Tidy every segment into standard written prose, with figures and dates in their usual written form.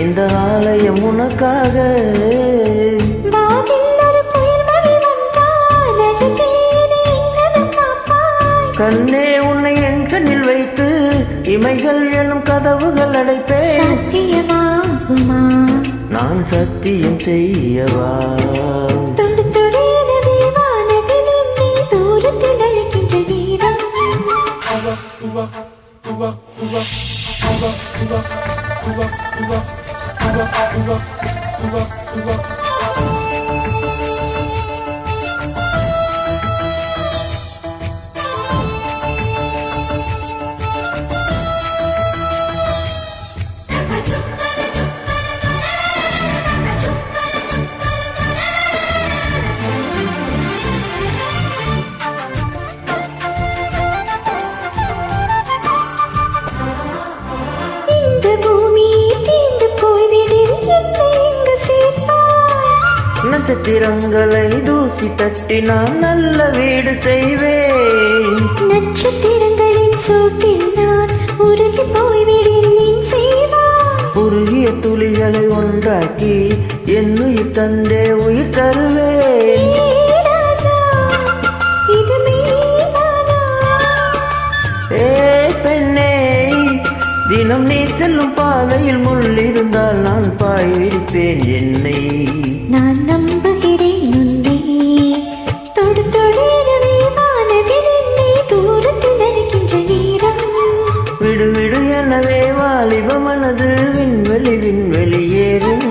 இந்த ஆலயம் உனக்காக. கண்ணே உன்னை என் கண்ணில் வைத்து இமைகள் எனும் கதவுகள் அடைப்பேன். நான் சத்தியம் செய்யவா? நட்சத்திரங்களை தூசி தட்டி நான் நல்ல வீடு செய்வேன். நட்சத்திரங்களின் சூட்டில் நான் உருகி போய்விடில் நீ செய்வாய். உருகிய துளிகளை ஒன்றாக்கி என் உயிர் தந்தே உயிர் தருவேன். ஏ பெண்ணே, தினம் நீ செல்லும் பாதையில் முள் இருந்தால் நான் பாய் விரிப்பேன். என்னை நான் நம்புகிறேன் உன்னை. தொடு தொடரவே வானவில் என்னை தூரத்தில் அழைக்கின்ற நேரம். விடு விடு எனவே வாலிப மனது விண்வெளி விண்வெளியேறும்.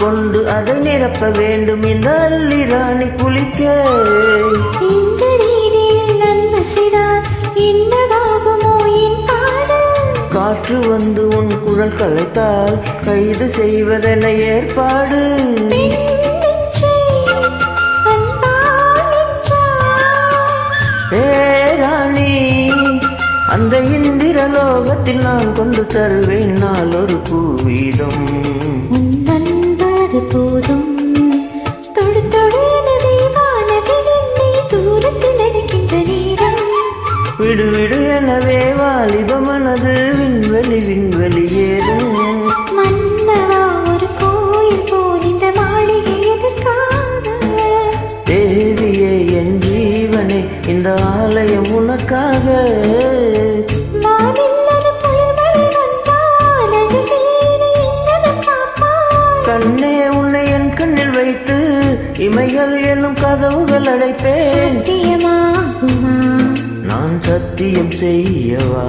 கொண்டு அதை நிரப்ப வேண்டும் இந்த அள்ளி ராணி குளிக்க. இந்த ரீதியில் நன்மை செய்தால் என்னவாகுமோ என் பாடு. காற்று வந்து உன் குரல் கலைத்தால் கைது செய்வதென ஏற்பாடு. ஏ ராணி, அந்த இந்திர லோகத்தில் நான் கொண்டு தருவேன் நாள் ஒரு பூவீதம். போதும் தொடு தொடரவே வானவில் என்னை தூரத்தில் அழைக்கின்ற நேரம். விடு விடு எனவே வாலிப மனது விண்வெளி விண்வெளியேறும். மன்னவா, ஒரு கோயில் போல் இந்த மாளிகை எதற்காக? தேவியே என் ஜீவனே, இந்த ஆலயம் உனக்காக. கண்ணே உன்னை என் கண்ணில் வைத்து இமைகள் என்னும் கதவுகள் அடைப்பேன். சத்தியமாகுமா? நான் சத்தியம் செய்யவா?